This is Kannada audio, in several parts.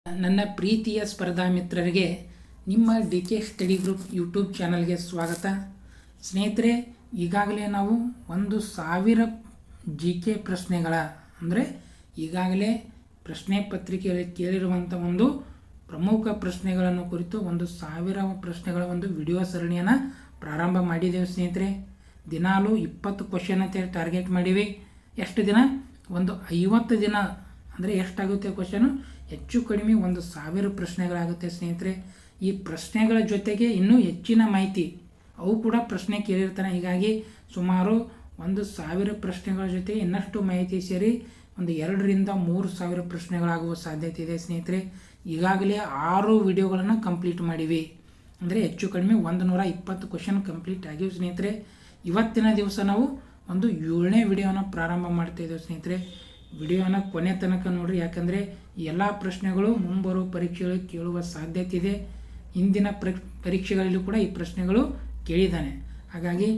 ನನ್ನ ಪ್ರೀತಿಯ ಸ್ಪರ್ಧಾ ಮಿತ್ರರಿಗೆ ನಿಮ್ಮ D K study group YouTube ಚಾನಲ್ಗೆ ಸ್ವಾಗತ. ಸ್ನೇಹಿತರೆ, ಈಗಾಗಲೇ ನಾವು 1000 ಜಿ ಕೆ ಪ್ರಶ್ನೆಗಳ ಅಂದರೆ ಈಗಾಗಲೇ ಪ್ರಶ್ನೆ ಪತ್ರಿಕೆಯಲ್ಲಿ ಕೇಳಿರುವಂಥ ಒಂದು ಪ್ರಮುಖ ಪ್ರಶ್ನೆಗಳನ್ನು ಕುರಿತು 1000 ಪ್ರಶ್ನೆಗಳ ಒಂದು ವಿಡಿಯೋ ಸರಣಿಯನ್ನು ಪ್ರಾರಂಭ ಮಾಡಿದ್ದೇವೆ. ಸ್ನೇಹಿತರೆ, ದಿನಾಲು 20 ಕ್ವಶನ್ ಅಂತೇಳಿ ಟಾರ್ಗೆಟ್ ಮಾಡಿವಿ. ಎಷ್ಟು ದಿನ? ಒಂದು 50 ದಿನ ಅಂದರೆ ಎಷ್ಟಾಗುತ್ತೆ ಕ್ವಶನು? ಹೆಚ್ಚು ಕಡಿಮೆ 1000 ಪ್ರಶ್ನೆಗಳಾಗುತ್ತೆ ಸ್ನೇಹಿತರೆ. ಈ ಪ್ರಶ್ನೆಗಳ ಜೊತೆಗೆ ಇನ್ನೂ ಹೆಚ್ಚಿನ ಮಾಹಿತಿ ಅವು ಕೂಡ ಪ್ರಶ್ನೆ ಕೇಳಿರ್ತಾನೆ. ಹೀಗಾಗಿ ಸುಮಾರು 1000 ಪ್ರಶ್ನೆಗಳ ಜೊತೆಗೆ ಇನ್ನಷ್ಟು ಮಾಹಿತಿ ಸೇರಿ ಒಂದು 2,000 to 3,000 ಪ್ರಶ್ನೆಗಳಾಗುವ ಸಾಧ್ಯತೆ ಇದೆ ಸ್ನೇಹಿತರೆ. ಈಗಾಗಲೇ 6 ವಿಡಿಯೋಗಳನ್ನು ಕಂಪ್ಲೀಟ್ ಮಾಡಿವಿ. ಅಂದರೆ ಹೆಚ್ಚು ಕಡಿಮೆ 120 ಕ್ವಶನ್ ಕಂಪ್ಲೀಟ್ ಆಗಿವೆ ಸ್ನೇಹಿತರೆ. ಇವತ್ತಿನ ದಿವಸ ನಾವು ಒಂದು 7ನೇ ವಿಡಿಯೋನ ಪ್ರಾರಂಭ ಮಾಡ್ತಾಯಿದ್ದೇವೆ ಸ್ನೇಹಿತರೆ. ವಿಡಿಯೋನ ಕೊನೆ ತನಕ ನೋಡಿರಿ, ಯಾಕಂದರೆ ಎಲ್ಲ ಪ್ರಶ್ನೆಗಳು ಮುಂಬರುವ ಪರೀಕ್ಷೆಗಳಿಗೆ ಕೇಳುವ ಸಾಧ್ಯತೆ ಇದೆ. ಹಿಂದಿನ ಪರೀಕ್ಷೆಗಳಲ್ಲೂ ಕೂಡ ಈ ಪ್ರಶ್ನೆಗಳು ಕೇಳಿದ್ದಾನೆ. ಹಾಗಾಗಿ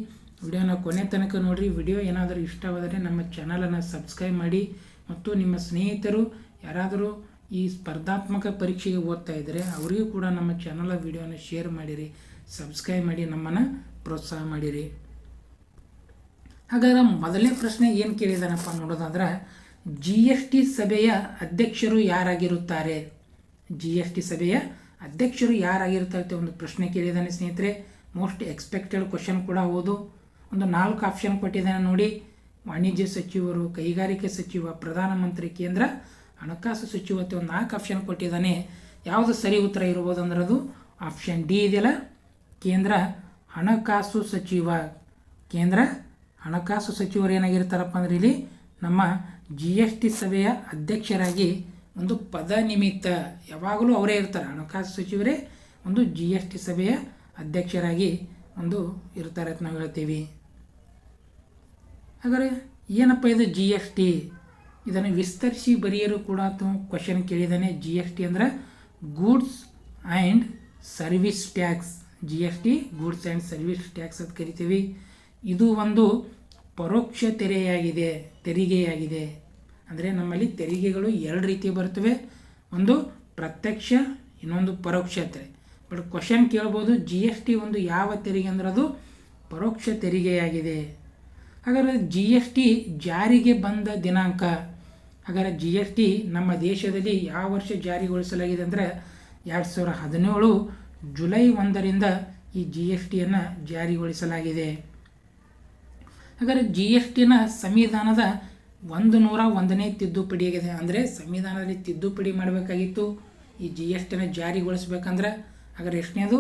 ವಿಡಿಯೋನ ಕೊನೆ ತನಕ ನೋಡಿರಿ. ವಿಡಿಯೋ ಏನಾದರೂ ಇಷ್ಟವಾದರೆ ನಮ್ಮ ಚಾನಲನ್ನು ಸಬ್ಸ್ಕ್ರೈಬ್ ಮಾಡಿ ಮತ್ತು ನಿಮ್ಮ ಸ್ನೇಹಿತರು ಯಾರಾದರೂ ಈ ಸ್ಪರ್ಧಾತ್ಮಕ ಪರೀಕ್ಷೆಗೆ ಓದ್ತಾ ಇದ್ದರೆ ಅವರಿಗೂ ಕೂಡ ನಮ್ಮ ಚಾನಲ್ ವಿಡಿಯೋನ ಶೇರ್ ಮಾಡಿರಿ, ಸಬ್ಸ್ಕ್ರೈಬ್ ಮಾಡಿ ನಮ್ಮನ್ನು ಪ್ರೋತ್ಸಾಹ ಮಾಡಿರಿ. ಹಾಗಾದ್ರೆ ಮೊದಲನೇ ಪ್ರಶ್ನೆ ಏನು ಕೇಳಿದಾನಪ್ಪ ನೋಡೋದಾದ್ರೆ, GST ಸಭೆಯ ಅಧ್ಯಕ್ಷರು ಯಾರಾಗಿರುತ್ತಾರೆ? GST ಸಭೆಯ ಅಧ್ಯಕ್ಷರು ಯಾರಾಗಿರುತ್ತಾರೆ ಒಂದು ಪ್ರಶ್ನೆ ಕೇಳಿದ್ದಾನೆ ಸ್ನೇಹಿತರೆ. ಮೋಸ್ಟ್ ಎಕ್ಸ್ಪೆಕ್ಟೆಡ್ ಕ್ವಶನ್ ಕೂಡ ಹೌದು. ಒಂದು 4 ಆಪ್ಷನ್ ಕೊಟ್ಟಿದ್ದಾನೆ ನೋಡಿ. ವಾಣಿಜ್ಯ ಸಚಿವರು, ಕೈಗಾರಿಕೆ ಸಚಿವ, ಪ್ರಧಾನಮಂತ್ರಿ, ಕೇಂದ್ರ ಹಣಕಾಸು ಸಚಿವತೆ ಒಂದು 4 ಆಪ್ಷನ್ ಕೊಟ್ಟಿದ್ದಾನೆ. ಯಾವುದು ಸರಿ ಉತ್ತರ ಇರ್ಬೋದು ಅಂದ್ರೆ ಅದು ಆಪ್ಷನ್ ಡಿ ಇದೆಯಲ್ಲ, ಕೇಂದ್ರ ಹಣಕಾಸು ಸಚಿವ. ಕೇಂದ್ರ ಹಣಕಾಸು ಸಚಿವರು ಏನಾಗಿರ್ತಾರಪ್ಪ ಅಂದ್ರೆ ಇಲ್ಲಿ ನಮ್ಮ GST ಸಭೆಯ ಅಧ್ಯಕ್ಷರಾಗಿ ಒಂದು ಪದ ನಿಮಿತ್ತ ಯಾವಾಗಲೂ ಅವರೇ ಇರ್ತಾರೆ. ಹಣಕಾಸು ಸಚಿವರೇ ಒಂದು GST ಸಭೆಯ ಅಧ್ಯಕ್ಷರಾಗಿ ಒಂದು ಇರ್ತಾರೆ ಅಂತ ನಾವು ಹೇಳ್ತೀವಿ. ಹಾಗಾದರೆ ಏನಪ್ಪ ಇದು GST? ಇದನ್ನು ವಿಸ್ತರಿಸಿ ಬರೆಯಲು ಕೂಡ ಕ್ವಶನ್ ಕೇಳಿದ್ದಾನೆ. GST ಅಂದರೆ goods and service tax. GST goods and service tax ಅಂತ ಕರಿತೀವಿ. ಇದು ಒಂದು ಪರೋಕ್ಷ ತೆರಿಗೆಯಾಗಿದೆ. ಅಂದರೆ ನಮ್ಮಲ್ಲಿ ತೆರಿಗೆಗಳು 2 ರೀತಿ ಬರ್ತವೆ, ಒಂದು ಪ್ರತ್ಯಕ್ಷ, ಇನ್ನೊಂದು ಪರೋಕ್ಷ ತೆರಿಗೆ. ಬಟ್ ಕ್ವಶನ್ ಕೇಳ್ಬೋದು, GST ಒಂದು ಯಾವ ತೆರಿಗೆ ಅಂದ್ರೆ ಅದು ಪರೋಕ್ಷ ತೆರಿಗೆಯಾಗಿದೆ. ಹಾಗಾದರೆ GST ಜಾರಿಗೆ ಬಂದ ದಿನಾಂಕ. ಹಾಗಾದರೆ GST ನಮ್ಮ ದೇಶದಲ್ಲಿ ಯಾವ ವರ್ಷ ಜಾರಿಗೊಳಿಸಲಾಗಿದೆ ಅಂದರೆ 2017 ಜುಲೈ 1ರಿಂದ ಈ GSTಯನ್ನು ಜಾರಿಗೊಳಿಸಲಾಗಿದೆ. ಹಾಗಾದರೆ GSTನ ಸಂವಿಧಾನದ 101ನೇ ತಿದ್ದುಪಡಿಯಾಗಿದೆ. ಅಂದರೆ ಸಂವಿಧಾನದಲ್ಲಿ ತಿದ್ದುಪಡಿ ಮಾಡಬೇಕಾಗಿತ್ತು ಈ GSTನ ಜಾರಿಗೊಳಿಸ್ಬೇಕಂದ್ರೆ. ಹಾಗಾದರೆ ಎಷ್ಟನೇದು?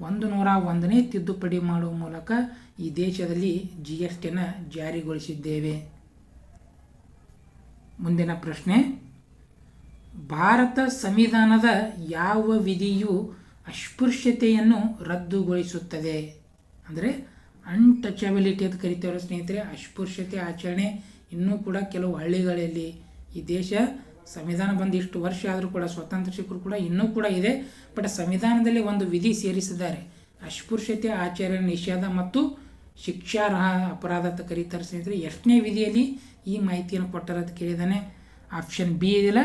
101ನೇ ತಿದ್ದುಪಡಿ ಮಾಡುವ ಮೂಲಕ ಈ ದೇಶದಲ್ಲಿ GSTನ ಜಾರಿಗೊಳಿಸಿದ್ದೇವೆ. ಮುಂದಿನ ಪ್ರಶ್ನೆ, ಭಾರತ ಸಂವಿಧಾನದ ಯಾವ ವಿಧಿಯು ಅಸ್ಪೃಶ್ಯತೆಯನ್ನು ರದ್ದುಗೊಳಿಸುತ್ತದೆ? ಅಂದರೆ ಅನ್ಟಚಬಿಲಿಟಿ ಅಂತ ಕರಿತೇವೆ ಸ್ನೇಹಿತರೆ. ಅಸ್ಪೃಶ್ಯತೆ ಆಚರಣೆ ಇನ್ನೂ ಕೂಡ ಕೆಲವು ಹಳ್ಳಿಗಳಲ್ಲಿ, ಈ ದೇಶ ಸಂವಿಧಾನ ಬಂದು ಇಷ್ಟು ವರ್ಷ ಆದರೂ ಕೂಡ, ಸ್ವಾತಂತ್ರ್ಯ ಸಿಕ್ಕರೂ ಕೂಡ ಇನ್ನೂ ಕೂಡ ಇದೆ. ಬಟ್ ಸಂವಿಧಾನದಲ್ಲಿ ಒಂದು ವಿಧಿ ಸೇರಿಸಿದ್ದಾರೆ, ಅಸ್ಪೃಶ್ಯತೆ ಆಚರಣೆ ನಿಷೇಧ ಮತ್ತು ಶಿಕ್ಷಾರ್ಹ ಅಪರಾಧ ಅಂತ ಕರೀತಾರೆ ಸ್ನೇಹಿತರೆ. ಎಷ್ಟನೇ ವಿಧಿಯಲ್ಲಿ ಈ ಮಾಹಿತಿಯನ್ನು ಕೊಟ್ಟರಂತ ಕೇಳಿದ್ದಾನೆ. ಆಪ್ಷನ್ ಬಿ ಇದೆಯಲ್ಲ,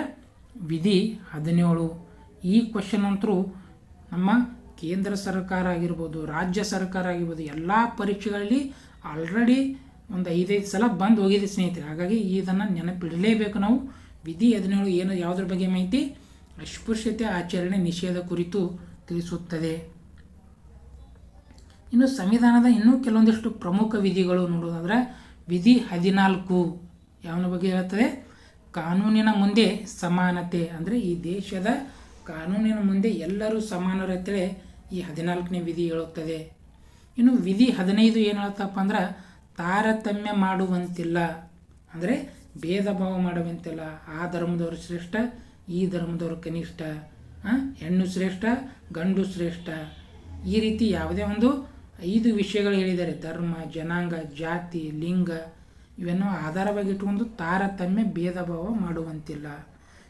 ವಿಧಿ 17. ಈ ಕ್ವಶನ್ ಅಂತರೂ ನಮ್ಮ ಕೇಂದ್ರ ಸರ್ಕಾರ ಆಗಿರ್ಬೋದು, ರಾಜ್ಯ ಸರ್ಕಾರ ಆಗಿರ್ಬೋದು, ಎಲ್ಲ ಪರೀಕ್ಷೆಗಳಲ್ಲಿ ಆಲ್ರೆಡಿ ಒಂದು 5 ಸಲ ಬಂದು ಹೋಗಿದೆ ಸ್ನೇಹಿತರೆ. ಹಾಗಾಗಿ ಇದನ್ನು ನೆನಪಿಡಲೇಬೇಕು ನಾವು. ವಿಧಿ 17 ಏನು, ಯಾವುದ್ರ ಬಗ್ಗೆ ಮಾಹಿತಿ? ಅಸ್ಪೃಶ್ಯತೆ ಆಚರಣೆ ನಿಷೇಧ ಕುರಿತು ತಿಳಿಸುತ್ತದೆ. ಇನ್ನು ಸಂವಿಧಾನದ ಇನ್ನೂ ಕೆಲವೊಂದಿಷ್ಟು ಪ್ರಮುಖ ವಿಧಿಗಳು ನೋಡೋದಾದ್ರೆ, ವಿಧಿ 14 ಯಾವನ ಬಗ್ಗೆ ಹೇಳ್ತದೆ? ಕಾನೂನಿನ ಮುಂದೆ ಸಮಾನತೆ. ಅಂದರೆ ಈ ದೇಶದ ಕಾನೂನಿನ ಮುಂದೆ ಎಲ್ಲರೂ ಸಮಾನರಂತೇಳಿ ಈ 14ನೇ ವಿಧಿ ಹೇಳುತ್ತದೆ. ಇನ್ನು ವಿಧಿ 15 ಏನು ಹೇಳ್ತಪ್ಪ ಅಂದ್ರೆ, ತಾರತಮ್ಯ ಮಾಡುವಂತಿಲ್ಲ. ಅಂದರೆ ಭೇದ ಭಾವ ಮಾಡುವಂತಿಲ್ಲ. ಆ ಧರ್ಮದವರು ಶ್ರೇಷ್ಠ, ಈ ಧರ್ಮದವರು ಕನಿಷ್ಠ, ಹೆಣ್ಣು ಶ್ರೇಷ್ಠ, ಗಂಡು ಶ್ರೇಷ್ಠ, ಈ ರೀತಿ ಯಾವುದೇ ಒಂದು 5 ವಿಷಯಗಳು ಹೇಳಿದ್ದಾರೆ. ಧರ್ಮ, ಜನಾಂಗ, ಜಾತಿ, ಲಿಂಗ ಇವನ್ನು ಆಧಾರವಾಗಿ ಇಟ್ಟುಕೊಂಡು ತಾರತಮ್ಯ ಭೇದ ಭಾವ ಮಾಡುವಂತಿಲ್ಲ.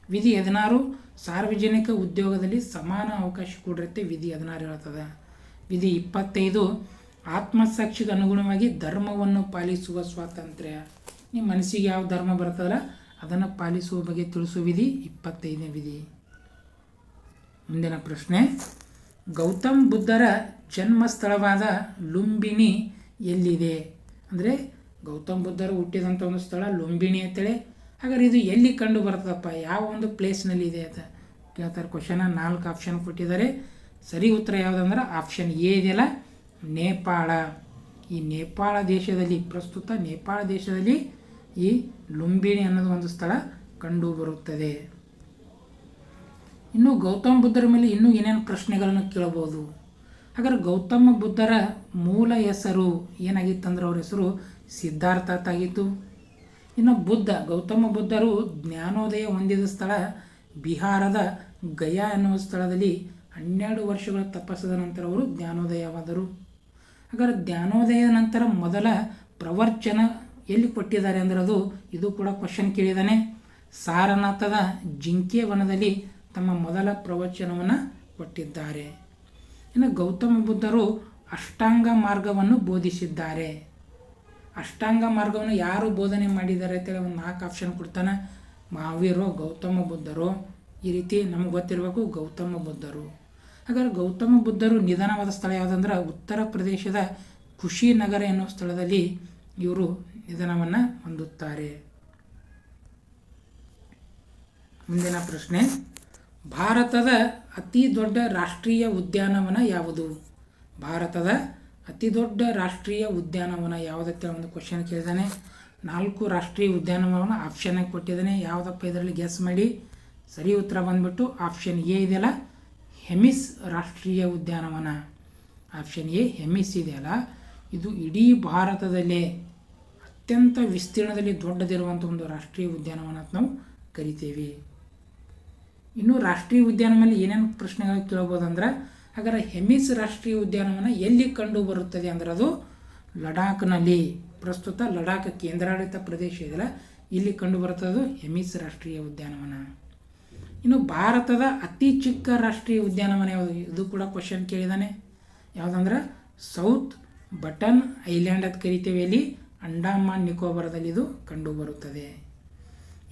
ವಿಧಿ 16 ಸಾರ್ವಜನಿಕ ಉದ್ಯೋಗದಲ್ಲಿ ಸಮಾನ ಅವಕಾಶ ಕೊಡಿರುತ್ತೆ. ವಿಧಿ 16 ಹೇಳ್ತದೆ. ವಿಧಿ 25 ಆತ್ಮಸಾಕ್ಷಿಗೆ ಅನುಗುಣವಾಗಿ ಧರ್ಮವನ್ನು ಪಾಲಿಸುವ ಸ್ವಾತಂತ್ರ್ಯ. ನಿಮ್ಮ ಮನಸ್ಸಿಗೆ ಯಾವ ಧರ್ಮ ಬರ್ತದಲ್ಲ ಅದನ್ನು ಪಾಲಿಸುವ ಬಗ್ಗೆ ತಿಳಿಸುವ ವಿಧಿ 25ನೇ ವಿಧಿ. ಮುಂದಿನ ಪ್ರಶ್ನೆ, ಗೌತಮ್ ಬುದ್ಧರ ಜನ್ಮಸ್ಥಳವಾದ ಲುಂಬಿನಿ ಎಲ್ಲಿದೆ? ಅಂದರೆ ಗೌತಮ್ ಬುದ್ಧರು ಹುಟ್ಟಿದಂಥ ಒಂದು ಸ್ಥಳ ಲುಂಬಿನಿ ಅಂತೇಳಿ. ಹಾಗಾದ್ರೆ ಇದು ಎಲ್ಲಿ ಕಂಡು ಬರ್ತದಪ್ಪ, ಯಾವ ಒಂದು ಪ್ಲೇಸ್ನಲ್ಲಿ ಇದೆ ಅಂತ ಕೇಳ್ತಾರೆ. ಕ್ವಶನ 4 ಆಪ್ಷನ್ ಕೊಟ್ಟಿದ್ದಾರೆ. ಸರಿ ಉತ್ತರ ಯಾವುದಂದ್ರೆ ಆಪ್ಷನ್ ಎ ಇದೆಯಲ್ಲ, ನೇಪಾಳ. ಈ ನೇಪಾಳ ದೇಶದಲ್ಲಿ, ಪ್ರಸ್ತುತ ನೇಪಾಳ ದೇಶದಲ್ಲಿ ಈ ಲುಂಬಿನಿ ಅನ್ನೋದು ಒಂದು ಸ್ಥಳ ಕಂಡು ಬರುತ್ತದೆ. ಇನ್ನು ಗೌತಮ ಬುದ್ಧರ ಮೇಲೆ ಇನ್ನೂ ಏನೇನು ಪ್ರಶ್ನೆಗಳನ್ನು ಕೇಳಬಹುದು. ಹಾಗಾದ್ರೆ ಗೌತಮ ಬುದ್ಧರ ಮೂಲ ಹೆಸರು ಏನಾಗಿತ್ತಂದ್ರೆ ಅವ್ರ ಹೆಸರು ಸಿದ್ಧಾರ್ಥ ಆಗಿತ್ತು. ಇನ್ನು ಗೌತಮ ಬುದ್ಧರು ಜ್ಞಾನೋದಯ ಹೊಂದಿದ ಸ್ಥಳ ಬಿಹಾರದ ಗಯಾ ಎನ್ನುವ ಸ್ಥಳದಲ್ಲಿ 12 ವರ್ಷಗಳ ತಪಸ್ಸದ ನಂತರ ಅವರು ಜ್ಞಾನೋದಯವಾದರು. ಹಾಗಾದ್ರೆ ಜ್ಞಾನೋದಯದ ನಂತರ ಮೊದಲ ಪ್ರವಚನ ಎಲ್ಲಿ ಕೊಟ್ಟಿದ್ದಾರೆ ಅಂದರೆ ಇದು ಕೂಡ ಕ್ವಶನ್ ಕೇಳಿದ್ದಾನೆ. ಸಾರನಾಥದ ಜಿಂಕೆ ವನದಲ್ಲಿ ತಮ್ಮ ಮೊದಲ ಪ್ರವಚನವನ್ನು ಕೊಟ್ಟಿದ್ದಾರೆ. ಇನ್ನು ಗೌತಮ ಬುದ್ಧರು ಅಷ್ಟಾಂಗ ಮಾರ್ಗವನ್ನು ಬೋಧಿಸಿದ್ದಾರೆ. ಅಷ್ಟಾಂಗ ಮಾರ್ಗವನ್ನು ಯಾರು ಬೋಧನೆ ಮಾಡಿದ್ದಾರೆ ಅಂತೇಳಿ ಒಂದು 4 ಆಪ್ಷನ್ ಕೊಡ್ತಾನೆ. ಮಹಾವೀರೋ, ಗೌತಮ ಬುದ್ಧರು, ಈ ರೀತಿ ನಮಗೆ ಗೊತ್ತಿರಬೇಕು ಗೌತಮ ಬುದ್ಧರು. ಹಾಗಾದ್ರೆ ಗೌತಮ ಬುದ್ಧರು ನಿಧನವಾದ ಸ್ಥಳ ಯಾವುದಂದ್ರೆ ಉತ್ತರ ಪ್ರದೇಶದ ಕುಶಿನಗರ ಎನ್ನುವ ಸ್ಥಳದಲ್ಲಿ ಇವರು ನಿಧನವನ್ನು ಹೊಂದುತ್ತಾರೆ. ಮುಂದಿನ ಪ್ರಶ್ನೆ, ಭಾರತದ ಅತಿ ದೊಡ್ಡ ರಾಷ್ಟ್ರೀಯ ಉದ್ಯಾನವನ ಯಾವುದು? ಭಾರತದ ಅತಿ ದೊಡ್ಡ ರಾಷ್ಟ್ರೀಯ ಉದ್ಯಾನವನ ಯಾವುದಕ್ಕೆ ಒಂದು ಕ್ವಶನ್ ಕೇಳಿದ್ದಾನೆ. 4 ರಾಷ್ಟ್ರೀಯ ಉದ್ಯಾನವನ ಆಪ್ಷನ್ ಕೊಟ್ಟಿದ್ದಾನೆ. ಯಾವುದಪ್ಪ ಇದರಲ್ಲಿ ಗೆಸ್ ಮಾಡಿ. ಸರಿ ಉತ್ತರ ಬಂದ್ಬಿಟ್ಟು ಆಪ್ಷನ್ ಎ ಇದೆಯಲ್ಲ, ಹೆಮಿಸ್ ರಾಷ್ಟ್ರೀಯ ಉದ್ಯಾನವನ. ಆಪ್ಷನ್ ಎ ಹೆಮಿಸ್ ಇದೆಯಲ್ಲ, ಇದು ಇಡೀ ಭಾರತದಲ್ಲೇ ಅತ್ಯಂತ ವಿಸ್ತೀರ್ಣದಲ್ಲಿ ದೊಡ್ಡದಿರುವಂಥ ಒಂದು ರಾಷ್ಟ್ರೀಯ ಉದ್ಯಾನವನ ಅಂತ ನಾವು ಕರಿತೀವಿ. ಇನ್ನು ರಾಷ್ಟ್ರೀಯ ಉದ್ಯಾನ ಮೇಲೆ ಏನೇನು ಪ್ರಶ್ನೆಗಳು ಕೇಳಬಹುದಂದ್ರೆ, ಹಾಗಾದ್ರೆ ಹೆಮಿಸ್ ರಾಷ್ಟ್ರೀಯ ಉದ್ಯಾನವನ ಎಲ್ಲಿ ಕಂಡು ಬರುತ್ತದೆ ಅಂದ್ರೆ ಅದು ಲಡಾಖ್ನಲ್ಲಿ. ಪ್ರಸ್ತುತ ಲಡಾಖ್ ಕೇಂದ್ರಾಡಳಿತ ಪ್ರದೇಶ ಇದೆಯಲ್ಲ, ಇಲ್ಲಿ ಕಂಡು ಬರುತ್ತದೆ ಹೆಮಿಸ್ ರಾಷ್ಟ್ರೀಯ ಉದ್ಯಾನವನ. ಇನ್ನು ಭಾರತದ ಅತಿ ಚಿಕ್ಕ ರಾಷ್ಟ್ರೀಯ ಉದ್ಯಾನವನ ಯಾವುದು? ಇದು ಕೂಡ ಕ್ವಶನ್ ಕೇಳಿದ್ದಾನೆ. ಯಾವುದಂದ್ರೆ ಸೌತ್ ಬಟನ್ ಐಲ್ಯಾಂಡ್ ಅಂತ ಕರಿತೀವಿ, ಇಲ್ಲಿ ಅಂಡಮಾನ್ ನಿಕೋಬಾರದಲ್ಲಿ ಇದು ಕಂಡು ಬರುತ್ತದೆ.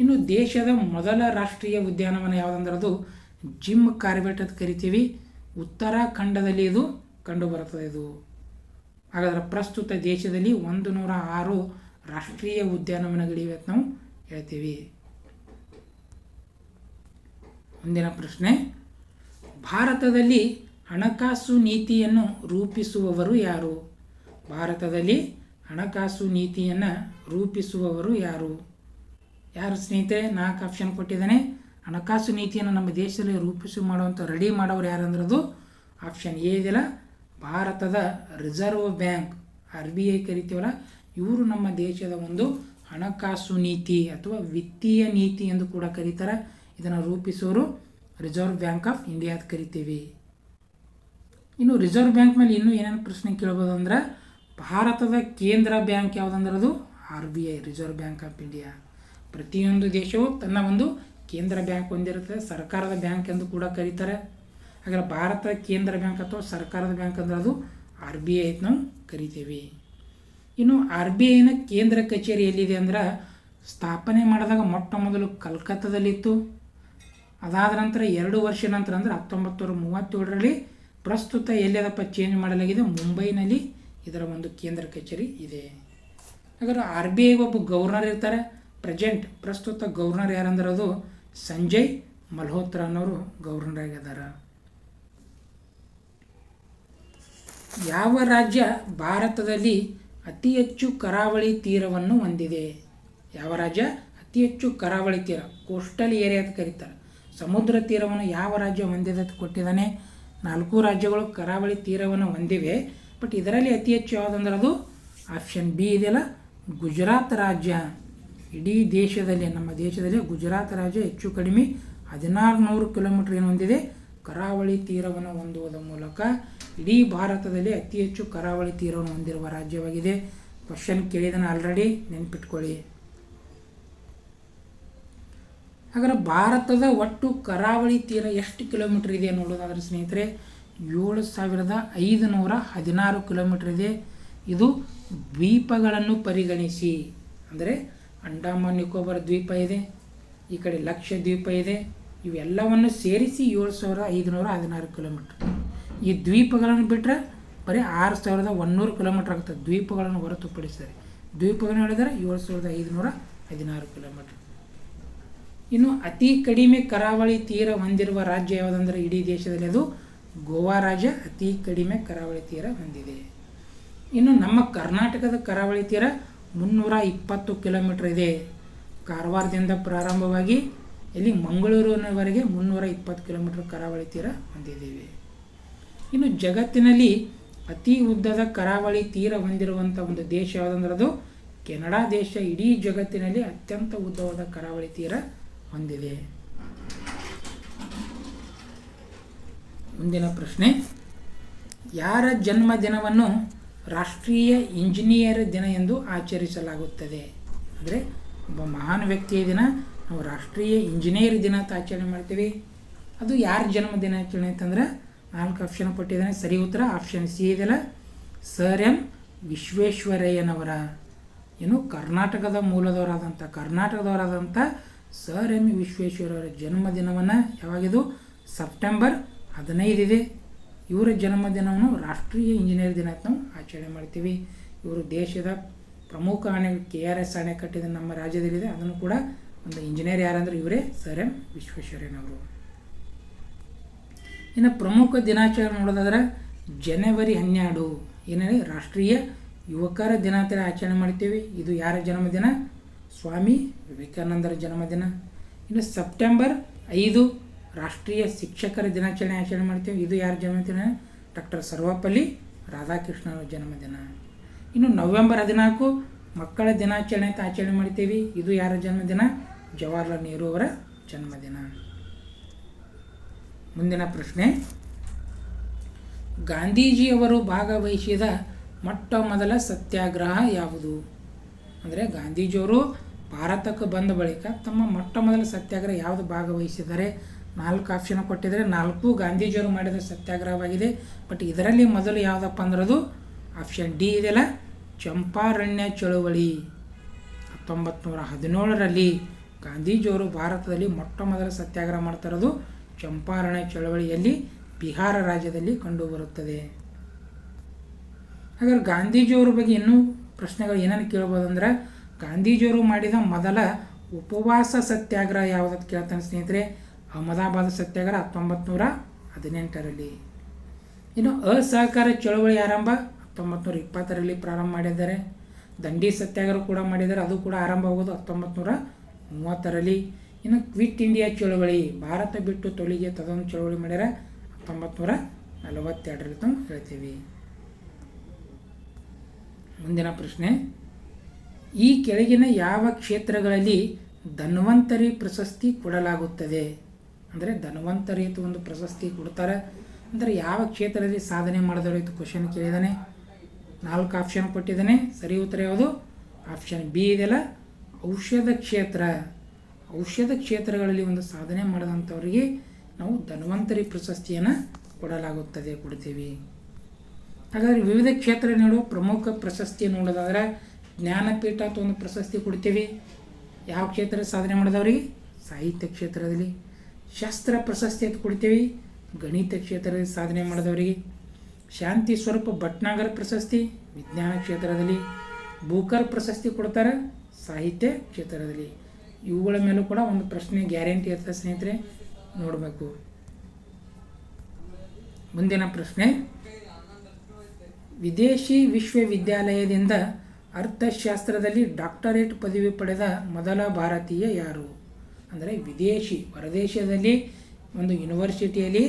ಇನ್ನು ದೇಶದ ಮೊದಲ ರಾಷ್ಟ್ರೀಯ ಉದ್ಯಾನವನ ಯಾವುದಂದ್ರೆ ಅದು ಜಿಮ್ ಕಾರ್ಬೆಟ್ ಅಂತ ಕರಿತೀವಿ, ಉತ್ತರಾಖಂಡದಲ್ಲಿ ಇದು ಕಂಡು ಬರುತ್ತದೆ. ಇದು ಹಾಗಾದ್ರೆ ಪ್ರಸ್ತುತ ದೇಶದಲ್ಲಿ 106 ರಾಷ್ಟ್ರೀಯ ಉದ್ಯಾನವನಗಳಿವೆ ಅಂತ ನಾವು ಹೇಳ್ತೀವಿ. ಮುಂದಿನ ಪ್ರಶ್ನೆ, ಭಾರತದಲ್ಲಿ ಹಣಕಾಸು ನೀತಿಯನ್ನು ರೂಪಿಸುವವರು ಯಾರು? ಭಾರತದಲ್ಲಿ ಹಣಕಾಸು ನೀತಿಯನ್ನು ರೂಪಿಸುವವರು ಯಾರು? ಯಾರು ಸ್ನೇಹಿತರೆ? 4 ಆಪ್ಷನ್ ಕೊಟ್ಟಿದ್ದಾನೆ. ಹಣಕಾಸು ನೀತಿಯನ್ನು ನಮ್ಮ ದೇಶದಲ್ಲಿ ಮಾಡುವಂಥ ರೆಡಿ ಮಾಡೋರು ಯಾರಂದ್ರದು ಆಪ್ಷನ್ ಎ ಇದೆಯಲ್ಲ, ಭಾರತದ ರಿಸರ್ವ್ ಬ್ಯಾಂಕ್, RBI ಕರಿತೀವಲ್ಲ, ಇವರು ನಮ್ಮ ದೇಶದ ಒಂದು ಹಣಕಾಸು ನೀತಿ ಅಥವಾ ವಿತ್ತೀಯ ನೀತಿ ಎಂದು ಕೂಡ ಕರೀತಾರೆ. ಇದನ್ನು ರೂಪಿಸೋರು ರಿಸರ್ವ್ ಬ್ಯಾಂಕ್ ಆಫ್ ಇಂಡಿಯಾ ಅಂತ ಕರಿತೀವಿ. ಇನ್ನು ರಿಸರ್ವ್ ಬ್ಯಾಂಕ್ ಮೇಲೆ ಇನ್ನೂ ಏನೇನು ಪ್ರಶ್ನೆ ಕೇಳ್ಬೋದು ಅಂದ್ರೆ, ಭಾರತದ ಕೇಂದ್ರ ಬ್ಯಾಂಕ್ ಯಾವುದಂದ್ರೆ ಅದು RBI, reserve bank of India. ಪ್ರತಿಯೊಂದು ದೇಶವು ತನ್ನ ಒಂದು ಕೇಂದ್ರ ಬ್ಯಾಂಕ್ ಹೊಂದಿರುತ್ತೆ, ಸರ್ಕಾರದ ಬ್ಯಾಂಕ್ ಎಂದು ಕೂಡ ಕರೀತಾರೆ. ಹಾಗಾದ್ರೆ ಭಾರತ ಕೇಂದ್ರ ಬ್ಯಾಂಕ್ ಅಥವಾ ಸರ್ಕಾರದ ಬ್ಯಾಂಕ್ ಅಂದ್ರೆ ಅದು RBI ಅಂತ ನಾವು ಕರಿತೀವಿ. ಇನ್ನು RBIನ ಕೇಂದ್ರ ಕಚೇರಿ ಎಲ್ಲಿದೆ ಅಂದ್ರೆ, ಸ್ಥಾಪನೆ ಮಾಡಿದಾಗ ಮೊಟ್ಟ ಮೊದಲು ಕಲ್ಕತ್ತಾದಲ್ಲಿತ್ತು. ಅದಾದ ನಂತರ 2 ವರ್ಷ ನಂತರ ಅಂದರೆ 1937ರಲ್ಲಿ ಪ್ರಸ್ತುತ ಎಲ್ಲಿದಪ್ಪ ಚೇಂಜ್ ಮಾಡಲಾಗಿದೆ, ಮುಂಬೈನಲ್ಲಿ ಇದರ ಒಂದು ಕೇಂದ್ರ ಕಚೇರಿ ಇದೆ. ಹಾಗಾದ್ರೆ RBIಗೆ ಒಬ್ಬ ಗವರ್ನರ್ ಇರ್ತಾರೆ. ಪ್ರಸ್ತುತ ಗವರ್ನರ್ ಯಾರಂದ್ರೆ ಅದು ಸಂಜಯ್ ಮಲ್ಹೋತ್ರಾ ಅನ್ನೋರು ಗವರ್ನರ್ ಆಗಿದ್ದಾರೆ. ಯಾವ ರಾಜ್ಯ ಭಾರತದಲ್ಲಿ ಅತಿ ಹೆಚ್ಚು ಕರಾವಳಿ ತೀರವನ್ನು ಹೊಂದಿದೆ? ಯಾವ ರಾಜ್ಯ ಅತಿ ಹೆಚ್ಚು ಕರಾವಳಿ ತೀರ, ಕೋಸ್ಟಲ್ ಏರಿಯಾ ಅಂತ ಕರೀತಾರೆ, ಸಮುದ್ರ ತೀರವನ್ನು ಯಾವ ರಾಜ್ಯ ಹೊಂದಿದೆ ಅಂತ ಕೊಟ್ಟಿದ್ದಾನೆ. 4 ರಾಜ್ಯಗಳು ಕರಾವಳಿ ತೀರವನ್ನು ಹೊಂದಿವೆ. ಬಟ್ ಇದರಲ್ಲಿ ಅತಿ ಹೆಚ್ಚು ಯಾವುದಂದ್ರೆ ಅದು ಆಪ್ಷನ್ ಬಿ ಇದೆಯಲ್ಲ, ಗುಜರಾತ್ ರಾಜ್ಯ. ಇಡೀ ದೇಶದಲ್ಲಿ, ನಮ್ಮ ದೇಶದಲ್ಲಿ ಗುಜರಾತ್ ರಾಜ್ಯ ಹೆಚ್ಚು ಕಡಿಮೆ 1600 ಕಿಲೋಮೀಟರ್ ಏನು ಹೊಂದಿದೆ, ಕರಾವಳಿ ತೀರವನ್ನು ಹೊಂದುವುದರ ಮೂಲಕ ಇಡೀ ಭಾರತದಲ್ಲಿ ಅತಿ ಹೆಚ್ಚು ಕರಾವಳಿ ತೀರವನ್ನು ಹೊಂದಿರುವ ರಾಜ್ಯವಾಗಿದೆ. ಕ್ವಶನ್ ಕೇಳಿದಾನೆ ಆಲ್ರೆಡಿ, ನೆನ್ಪಿಟ್ಕೊಳ್ಳಿ. ಹಾಗಾದ್ರೆ ಭಾರತದ ಒಟ್ಟು ಕರಾವಳಿ ತೀರ ಎಷ್ಟು ಕಿಲೋಮೀಟರ್ ಇದೆ ನೋಡೋದಾದ್ರೆ ಸ್ನೇಹಿತರೆ 7516 ಕಿಲೋಮೀಟರ್ ಇದೆ. ಇದು ದ್ವೀಪಗಳನ್ನು ಪರಿಗಣಿಸಿ, ಅಂದರೆ ಅಂಡಮಾನ್ ನಿಕೋಬಾರ್ ದ್ವೀಪ ಇದೆ, ಈ ಕಡೆ ಲಕ್ಷದ್ವೀಪ ಇದೆ, ಇವೆಲ್ಲವನ್ನು ಸೇರಿಸಿ 7,516 ಕಿಲೋಮೀಟ್ರ್. ಈ ದ್ವೀಪಗಳನ್ನು ಬಿಟ್ಟರೆ ಬರೀ 6,100 ಕಿಲೋಮೀಟ್ರ್ ಆಗುತ್ತೆ, ದ್ವೀಪಗಳನ್ನು ಹೊರತುಪಡಿಸಿದರೆ. ದ್ವೀಪಗಳನ್ನು ಹೇಳಿದರೆ 7,516 ಕಿಲೋಮೀಟ್ರ್. ಇನ್ನು ಅತಿ ಕಡಿಮೆ ಕರಾವಳಿ ತೀರ ಹೊಂದಿರುವ ರಾಜ್ಯ ಯಾವುದಂದರೆ ಇಡೀ ದೇಶದಲ್ಲಿ ಅದು ಗೋವಾ ರಾಜ್ಯ ಅತಿ ಕಡಿಮೆ ಕರಾವಳಿ ತೀರ ಹೊಂದಿದೆ. ಇನ್ನು ನಮ್ಮ ಕರ್ನಾಟಕದ ಕರಾವಳಿ ತೀರ 320 ಕಿಲೋಮೀಟ್ರ್ ಇದೆ. ಕಾರವಾರದಿಂದ ಪ್ರಾರಂಭವಾಗಿ ಇಲ್ಲಿ ಮಂಗಳೂರಿನವರೆಗೆ 320 ಕಿಲೋಮೀಟ್ರ್ ಕರಾವಳಿ ತೀರ ಹೊಂದಿದ್ದೇವೆ. ಇನ್ನು ಜಗತ್ತಿನಲ್ಲಿ ಅತಿ ಉದ್ದದ ಕರಾವಳಿ ತೀರ ಹೊಂದಿರುವಂಥ ಒಂದು ದೇಶ ಯಾವುದಂದ್ರೆ ಅದು ಕೆನಡಾ ದೇಶ. ಇಡೀ ಜಗತ್ತಿನಲ್ಲಿ ಅತ್ಯಂತ ಉದ್ದವಾದ ಕರಾವಳಿ ತೀರ ಹೊಂದಿದೆ. ಮುಂದಿನ ಪ್ರಶ್ನೆ, ಯಾರ ಜನ್ಮದಿನವನ್ನು ರಾಷ್ಟ್ರೀಯ ಇಂಜಿನಿಯರ್ ದಿನ ಎಂದು ಆಚರಿಸಲಾಗುತ್ತದೆ? ಅಂದರೆ ಒಬ್ಬ ಮಹಾನ್ ವ್ಯಕ್ತಿಯ ದಿನ ನಾವು ರಾಷ್ಟ್ರೀಯ ಇಂಜಿನಿಯರ್ ದಿನ ಅಂತ ಆಚರಣೆ ಮಾಡ್ತೀವಿ. ಅದು ಯಾರ ಜನ್ಮ ದಿನಾಚರಣೆ ಅಂತಂದ್ರೆ 4 ಆಪ್ಷನ್ ಕೊಟ್ಟಿದ್ದಾನೆ. ಸರಿ ಉತ್ತರ ಆಪ್ಷನ್ ಸಿ ಇದೆಯಲ್ಲ, ಸರ್ ಎಂ ವಿಶ್ವೇಶ್ವರಯ್ಯನವರ. ಏನು ಕರ್ನಾಟಕದ ಮೂಲದವರಾದಂಥ ಸರ್ ಎಂ ವಿಶ್ವೇಶ್ವರಯ್ಯನವರ ಜನ್ಮದಿನವನ್ನು ಯಾವಾಗಿದು ಸೆಪ್ಟೆಂಬರ್ 15 ಇದೆ. ಇವರ ಜನ್ಮದಿನವನ್ನು ರಾಷ್ಟ್ರೀಯ ಇಂಜಿನಿಯರ್ ದಿನ ಅಂತ ನಾವು ಆಚರಣೆ ಮಾಡ್ತೀವಿ. ಇವರು ದೇಶದ ಪ್ರಮುಖ KRS ಅಣೆಕಟ್ಟಿದೆ ನಮ್ಮ ರಾಜ್ಯದಲ್ಲಿದೆ, ಅದನ್ನು ಕೂಡ ಒಂದು ಇಂಜಿನಿಯರ್ ಯಾರಂದ್ರೆ ಇವರೇ ಸರ್ ಎಂ ವಿಶ್ವೇಶ್ವರಯ್ಯನವರು. ಇನ್ನು ಪ್ರಮುಖ ದಿನಾಚರಣೆ ನೋಡೋದಾದ್ರೆ ಜನವರಿ 12 ಏನೇಳಿ ರಾಷ್ಟ್ರೀಯ ಯುವಕರ ದಿನ ಅಂತ ಆಚರಣೆ ಮಾಡ್ತೀವಿ. ಇದು ಯಾರ ಜನ್ಮದಿನ? ಸ್ವಾಮಿ ವಿವೇಕಾನಂದರ ಜನ್ಮದಿನ. ಇನ್ನು ಸೆಪ್ಟೆಂಬರ್ 5 ರಾಷ್ಟ್ರೀಯ ಶಿಕ್ಷಕರ ದಿನಾಚರಣೆ ಆಚರಣೆ ಮಾಡ್ತೀವಿ. ಇದು ಯಾರ ಜನ್ಮದಿನ? ಡಾಕ್ಟರ್ ಸರ್ವಪಲ್ಲಿ ರಾಧಾಕೃಷ್ಣರ ಜನ್ಮದಿನ. ಇನ್ನು ನವೆಂಬರ್ 14 ಮಕ್ಕಳ ದಿನಾಚರಣೆ ಅಂತ ಆಚರಣೆ ಮಾಡ್ತೀವಿ. ಇದು ಯಾರ ಜನ್ಮದಿನ? ಜವಾಹರ್ಲಾಲ್ ನೆಹರು ಅವರ ಜನ್ಮದಿನ. ಮುಂದಿನ ಪ್ರಶ್ನೆ, ಗಾಂಧೀಜಿಯವರು ಭಾಗವಹಿಸಿದ ಮೊಟ್ಟ ಮೊದಲ ಸತ್ಯಾಗ್ರಹ ಯಾವುದು? ಅಂದರೆ ಗಾಂಧೀಜಿಯವರು ಭಾರತಕ್ಕೆ ಬಂದ ಬಳಿಕ ತಮ್ಮ ಮೊಟ್ಟ ಮೊದಲ ಸತ್ಯಾಗ್ರಹ ಯಾವುದು ಭಾಗವಹಿಸಿದ್ದಾರೆ? 4 ಆಪ್ಷನ್ ಕೊಟ್ಟಿದ್ದಾರೆ. 4 ಗಾಂಧೀಜಿಯವರು ಮಾಡಿದ ಸತ್ಯಾಗ್ರಹವಾಗಿದೆ. ಬಟ್ ಇದರಲ್ಲಿ ಮೊದಲು ಯಾವುದಪ್ಪ ಅಂದ್ರೆ ಅದು ಆಪ್ಷನ್ ಡಿ ಇದೆಯಲ್ಲ, ಚಂಪಾರಣ್ಯ ಚಳುವಳಿ. 1917ರಲ್ಲಿ ಗಾಂಧೀಜಿಯವರು ಭಾರತದಲ್ಲಿ ಮೊಟ್ಟ ಮೊದಲ ಸತ್ಯಾಗ್ರಹ ಮಾಡ್ತಾಯಿರೋದು ಚಂಪಾರಣ್ಯ ಚಳವಳಿಯಲ್ಲಿ ಬಿಹಾರ ರಾಜ್ಯದಲ್ಲಿ ಕಂಡುಬರುತ್ತದೆ. ಹಾಗಾದ್ರೆ ಗಾಂಧೀಜಿಯವರ ಬಗ್ಗೆ ಇನ್ನೂ ಪ್ರಶ್ನೆಗಳು ಏನನ್ನು ಕೇಳ್ಬೋದಂದ್ರೆ, ಗಾಂಧೀಜಿಯವರು ಮಾಡಿದ ಮೊದಲ ಉಪವಾಸ ಸತ್ಯಾಗ್ರಹ ಯಾವುದಂತ ಕೇಳ್ತಾನೆ ಸ್ನೇಹಿತರೆ. ಅಹಮದಾಬಾದ್ ಸತ್ಯಾಗ್ರಹ 1918ರಲ್ಲಿ. ಇನ್ನು ಅಸಹಕಾರ ಚಳವಳಿ ಆರಂಭ 1920ರಲ್ಲಿ ಪ್ರಾರಂಭ ಮಾಡಿದ್ದಾರೆ. ದಂಡಿ ಸತ್ಯಾಗ್ರಹ ಕೂಡ ಮಾಡಿದ್ದಾರೆ, ಅದು ಕೂಡ ಆರಂಭ ಆಗೋದು 1930ರಲ್ಲಿ. ಇನ್ನು ಕ್ವಿಟ್ ಇಂಡಿಯಾ ಚಳವಳಿ, ಭಾರತ ಬಿಟ್ಟು ತೊಲಗಿ ತದೊಂದು ಚಳವಳಿ ಮಾಡ್ಯಾರ 1942ರಲ್ಲಿ ಅಂತ ಹೇಳ್ತೀವಿ. ಮುಂದಿನ ಪ್ರಶ್ನೆ, ಈ ಕೆಳಗಿನ ಯಾವ ಕ್ಷೇತ್ರಗಳಲ್ಲಿ ಧನ್ವಂತರಿ ಪ್ರಶಸ್ತಿ ಕೊಡಲಾಗುತ್ತದೆ? ಅಂದರೆ ಧನ್ವಂತರಿ ಅಂತ ಒಂದು ಪ್ರಶಸ್ತಿ ಕೊಡ್ತಾರೆ. ಅಂದರೆ ಯಾವ ಕ್ಷೇತ್ರದಲ್ಲಿ ಸಾಧನೆ ಮಾಡಿದವರು ಇದು ಕ್ವಶನ್ ಕೇಳಿದ್ದಾನೆ. 4 ಆಪ್ಷನ್ ಕೊಟ್ಟಿದ್ದಾನೆ. ಸರಿ ಉತ್ತರ ಯಾವುದು? ಆಪ್ಷನ್ ಬಿ ಇದೆಯಲ್ಲ, ಔಷಧ ಕ್ಷೇತ್ರ. ಔಷಧ ಕ್ಷೇತ್ರಗಳಲ್ಲಿ ಒಂದು ಸಾಧನೆ ಮಾಡಿದಂಥವರಿಗೆ ನಾವು ಧನ್ವಂತರಿ ಪ್ರಶಸ್ತಿಯನ್ನು ಕೊಡ್ತೀವಿ. ಹಾಗಾದರೆ ವಿವಿಧ ಕ್ಷೇತ್ರ ನೀಡುವ ಪ್ರಮುಖ ಪ್ರಶಸ್ತಿ ನೋಡೋದಾದ್ರೆ ಜ್ಞಾನಪೀಠ ಅಂತ ಒಂದು ಪ್ರಶಸ್ತಿ ಕೊಡ್ತೀವಿ. ಯಾವ ಕ್ಷೇತ್ರ ಸಾಧನೆ ಮಾಡಿದವರಿಗೆ? ಸಾಹಿತ್ಯ ಕ್ಷೇತ್ರದಲ್ಲಿ. ಶಾಸ್ತ್ರ ಪ್ರಶಸ್ತಿ ಅಂತ ಕೊಡ್ತೀವಿ, ಗಣಿತ ಕ್ಷೇತ್ರದಲ್ಲಿ ಸಾಧನೆ ಮಾಡಿದವರಿಗೆ. ಶಾಂತಿ ಸ್ವರೂಪ ಭಟ್ನಾಗರ್ ಪ್ರಶಸ್ತಿ ವಿಜ್ಞಾನ ಕ್ಷೇತ್ರದಲ್ಲಿ. ಬೂಕರ್ ಪ್ರಶಸ್ತಿ ಕೊಡ್ತಾರೆ ಸಾಹಿತ್ಯ ಕ್ಷೇತ್ರದಲ್ಲಿ. ಇವುಗಳ ಮೇಲೂ ಕೂಡ ಒಂದು ಪ್ರಶ್ನೆ ಗ್ಯಾರಂಟಿ ಇರ್ತದೆ ಸ್ನೇಹಿತರೆ, ನೋಡಬೇಕು. ಮುಂದಿನ ಪ್ರಶ್ನೆ, ವಿದೇಶಿ ವಿಶ್ವವಿದ್ಯಾಲಯದಿಂದ ಅರ್ಥಶಾಸ್ತ್ರದಲ್ಲಿ ಡಾಕ್ಟರೇಟ್ ಪದವಿ ಪಡೆದ ಮೊದಲ ಭಾರತೀಯ ಯಾರು? ಅಂದರೆ ವಿದೇಶಿ ಹೊರದೇಶದಲ್ಲಿ ಒಂದು ಯೂನಿವರ್ಸಿಟಿಯಲ್ಲಿ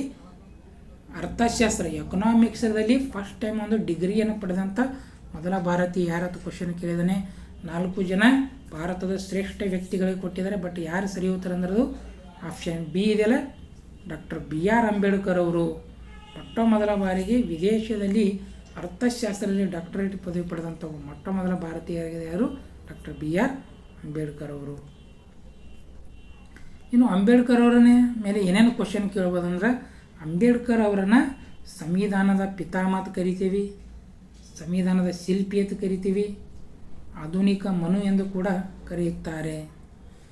ಅರ್ಥಶಾಸ್ತ್ರ ಎಕನಾಮಿಕ್ಸದಲ್ಲಿ ಫಸ್ಟ್ ಟೈಮ್ ಒಂದು ಡಿಗ್ರಿಯನ್ನು ಪಡೆದಂಥ ಮೊದಲ ಭಾರತೀಯ ಯಾರತ್ತು ಕ್ವಶನ್ ಕೇಳಿದ್ದಾನೆ. 4 ಜನ ಭಾರತದ ಶ್ರೇಷ್ಠ ವ್ಯಕ್ತಿಗಳಿಗೆ ಕೊಟ್ಟಿದ್ದಾರೆ. ಬಟ್ ಯಾರು ಸರಿ ಉತ್ತರ ಅಂದ್ರದು ಆಪ್ಷನ್ ಬಿ ಇದೆಯಲ್ಲ, ಡಾಕ್ಟರ್ BR ಅಂಬೇಡ್ಕರ್ ಅವರು. ಮೊಟ್ಟ ಮೊದಲ ಬಾರಿಗೆ ವಿದೇಶದಲ್ಲಿ ಅರ್ಥಶಾಸ್ತ್ರದಲ್ಲಿ ಡಾಕ್ಟರೇಟ್ ಪದವಿ ಪಡೆದಂಥ ಮೊಟ್ಟ ಮೊದಲ ಭಾರತೀಯರಾಗಿದೆ ಯಾರು? ಡಾಕ್ಟರ್ BR ಅಂಬೇಡ್ಕರ್ ಅವರು. ಇನ್ನು ಅಂಬೇಡ್ಕರ್ ಅವರನ್ನೇ ಮೇಲೆ ಏನೇನು ಕ್ವಶನ್ ಕೇಳ್ಬೋದಂದ್ರೆ, ಅಂಬೇಡ್ಕರ್ ಅವರನ್ನು ಸಂವಿಧಾನದ ಪಿತಾಮಹ ಅಂತ ಕರಿತೀವಿ, ಸಂವಿಧಾನದ ಶಿಲ್ಪಿ ಅಂತ ಕರಿತೀವಿ, ಆಧುನಿಕ ಮನು ಎಂದು ಕೂಡ ಕರೆಯುತ್ತಾರೆ.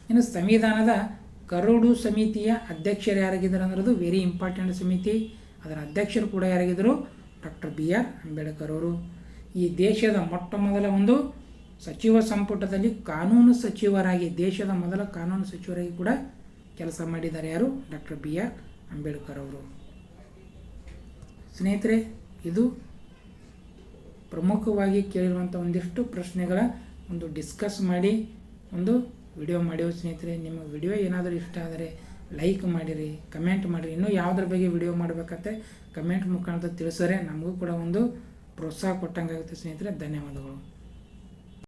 ಇನ್ನು ಸಂವಿಧಾನದ ಕರಡು ಸಮಿತಿಯ ಅಧ್ಯಕ್ಷರು ಯಾರಾಗಿದ್ದಾರೆ ಅನ್ನೋದು ವೆರಿ ಇಂಪಾರ್ಟೆಂಟ್ ಸಮಿತಿ. ಅದರ ಅಧ್ಯಕ್ಷರು ಕೂಡ ಯಾರಾಗಿದ್ದರು? ಡಾಕ್ಟರ್ BR ಅಂಬೇಡ್ಕರ್ ಅವರು. ಈ ದೇಶದ ಮೊಟ್ಟ ಮೊದಲ ಒಂದು ಸಚಿವ ಸಂಪುಟದಲ್ಲಿ ಕಾನೂನು ಸಚಿವರಾಗಿ, ದೇಶದ ಮೊದಲ ಕಾನೂನು ಸಚಿವರಾಗಿ ಕೂಡ ಕೆಲಸ ಮಾಡಿದ್ದಾರೆ. ಯಾರು? ಡಾಕ್ಟರ್ BR ಅಂಬೇಡ್ಕರ್ ಅವರು. ಸ್ನೇಹಿತರೆ, ಇದು ಪ್ರಮುಖವಾಗಿ ಕೇಳಿರುವಂಥ ಒಂದಿಷ್ಟು ಪ್ರಶ್ನೆಗಳ ಒಂದು ಡಿಸ್ಕಸ್ ಮಾಡಿ ಒಂದು ವಿಡಿಯೋ ಮಾಡಿವ. ಸ್ನೇಹಿತರೆ, ನಿಮ್ಮ ವಿಡಿಯೋ ಏನಾದರೂ ಇಷ್ಟ ಆದರೆ ಲೈಕ್ ಮಾಡಿರಿ, ಕಮೆಂಟ್ ಮಾಡಿರಿ. ಇನ್ನೂ ಯಾವುದ್ರ ಬಗ್ಗೆ ವಿಡಿಯೋ ಮಾಡಬೇಕಂತೆ ಕಮೆಂಟ್ ಮುಖಾಂತರ ತಿಳಿಸರೆ ನಮಗೂ ಕೂಡ ಒಂದು ಪ್ರೋತ್ಸಾಹ ಕೊಟ್ಟಂಗಾಗುತ್ತೆ. ಸ್ನೇಹಿತರೆ, ಧನ್ಯವಾದಗಳು.